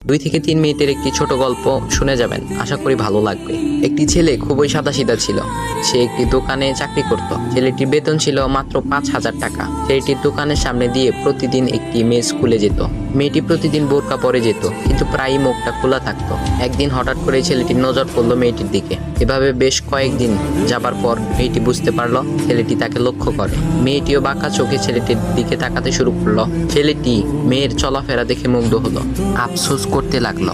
2 থেকে 3 মিনিটের একটি ছোট গল্প শুনে যাবেন, আশা করি ভালো লাগবে। একটি ছেলে খুবই সাদাসিধা ছিল। সে একটি দোকানে চাকরি করত। ছেলেটির বেতন ছিল মাত্র 5,000 টাকা। ছেলেটির দোকানের সামনে দিয়ে প্রতিদিন একটি মেয়ে স্কুলে যেত। মেয়েটি প্রতিদিন বোরকা পরে যেত, কিন্তু প্রায়ই মুখটা খোলা থাকতো। একদিন হঠাৎ করে ছেলেটির নজর পড়লো মেয়েটির দিকে। এভাবে বেশ কয়েকদিন যাবার পর মেয়েটি বুঝতে পারলো ছেলেটি তাকে লক্ষ্য করে। মেয়েটিও বাঁকা চোখে ছেলেটির দিকে তাকাতে শুরু করলো। ছেলেটি মেয়ের চলাফেরা দেখে মুগ্ধ হলো। আফসোস করতে লাগলো,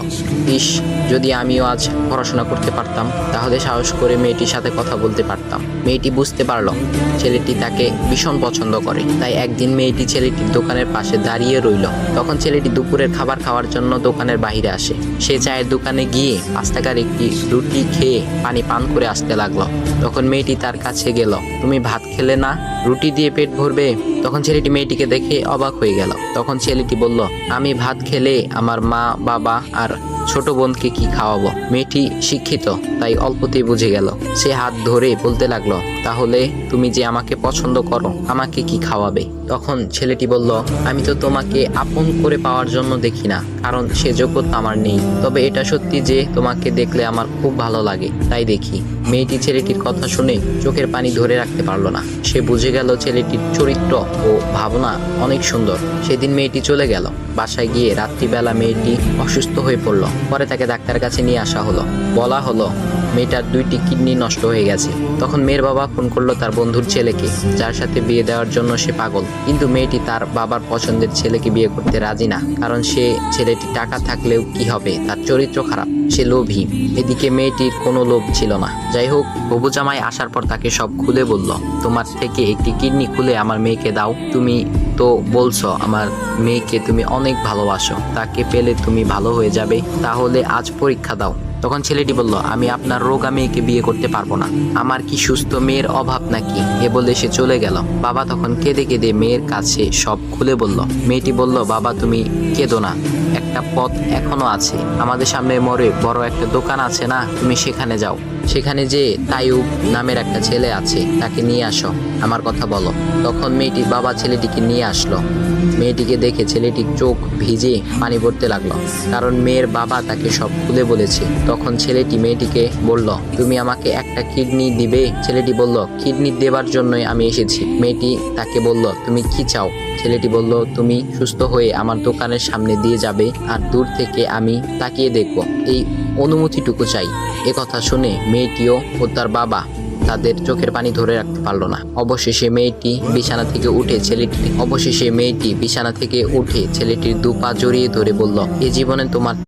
ইস, যদি আমিও আজ পড়াশোনা করতে পারতাম, তাহলে সাহস করে মেয়েটির সাথে কথা বলতে পারতাম। মেয়েটি বুঝতে পারলো ছেলেটি তাকে ভীষণ পছন্দ করে। তাই একদিন মেয়েটি ছেলেটির দোকানের পাশে দাঁড়িয়ে রইল। তখন ছেলেটি দুপুরের খাবার খাওয়ার জন্য দোকানের বাইরে আসে। সে চায়ের দোকানে গিয়ে 5 টাকার একটি রুটি খেয়ে পানি পান করে আসতে লাগলো। তখন মেয়েটি তার কাছে গেল। তুমি ভাত খেলে না, রুটি দিয়ে পেট ভরবে? তখন ছেলেটি মেয়েটিকে দেখে অবাক হয়ে গেল। তখন ছেলেটি বলল, আমি ভাত খেলে আমার মা, বাবা আর ছোট বোনকে কি খাওয়াবো? মেয়েটি শিক্ষিত, তাই অল্পতেই বুঝে গেল। সে হাত ধরে বলতে লাগলো, তাহলে তুমি যে আমাকে পছন্দ করো, আমাকে কি খাওয়াবে? তখন ছেলেটি বলল, আমি তো তোমাকে আপন করে পাওয়ার জন্য দেখি না, কারণ সে যোগ্যতা আমার নেই। তবে এটা সত্যি যে তোমাকে দেখলে আমার খুব ভালো লাগে, তাই দেখি। মেয়েটি ছেলেটির কথা শুনে চোখের পানি ধরে রাখতে পারলো না। সে বুঝে গেল ছেলেটির চরিত্র ও ভাবনা অনেক সুন্দর। সেদিন মেয়েটি চলে গেল। বাসায় গিয়ে রাত্রিবেলা মেয়েটি অসুস্থ হয়ে পড়ল। পরে তাকে ডাক্তারের কাছে নিয়ে আসা হলো। বলা হলো মেয়েটার 2টি কিডনি নষ্ট হয়ে গেছে। তখন মেয়ের বাবা ফোন করলো তার বন্ধুর ছেলেকে, যার সাথে বিয়ে দেওয়ার জন্য সে পাগল। কিন্তু মেয়েটি তার বাবার পছন্দের ছেলেকে বিয়ে করতে রাজি না, কারণ সে ছেলেটি টাকা থাকলেও কি হবে, তার চরিত্র খারাপ, সে লোভী। এদিকে মেয়েটির কোনো লোভ ছিল না। যাই হোক, হবু জামাই আসার পর তাকে সব খুলে বলল, তোমার থেকে একটি কিডনি খুলে আমার মেয়েকে দাও। তুমি তো বলছো আমার মেয়েকে তুমি অনেক ভালোবাসো, তাকে পেলে তুমি ভালো হয়ে যাবে, তাহলে আজ পরীক্ষা দাও। তখন ছেলেটি বলল, আমি আপনার রোগা মেয়েকে বিয়ে করতে পারবো না, আমার কি সুস্থ মেয়ের অভাব নাকি? এ বলে সে চলে গেল। বাবা তখন কেঁদে কেঁদে মেয়ের কাছে সব খুলে বলল। মেয়েটি বলল, বাবা তুমি কেঁদো না, একটা পথ এখনো আছে, আমাদের সামনে মোড়ে বড় একটা দোকান আছে না, তুমি সেখানে যাও। সেখানে যে তাইয়ুব নামের একটা ছেলে আছে, তাকে নিয়ে আসো, আমার কথা বলো। তখন মেয়েটির বাবা ছেলেটিকে নিয়ে আসলো। মেয়েটিকে দেখে ছেলেটির চোখ ভিজে পানি পড়তে লাগলো, কারণ মেয়ের বাবা তাকে সব খুলে বলেছে। তখন ছেলেটি মেয়েটিকে বলল, তুমি আমাকে একটা কিডনি দিবে? ছেলেটি বলল, কিডনি দেবার জন্যই আমি এসেছি। মেয়েটি তাকে বলল, তুমি কি চাও? ছেলেটি বলল, তুমি সুস্থ হয়ে আমার দোকানের সামনে দিয়ে যাবে, আর দূর থেকে আমি তাকিয়ে দেখব, এই অনুমতিটুকু চাই। কথা শুনে মেয়েটিও ও তার বাবা তাদের চোখের পানি ধরে রাখতে পারলো না। অবশেষে মেয়েটি বিছানা থেকে উঠে ছেলেটির 2 পা জড়িয়ে ধরে বলল, এ জীবনে তোমার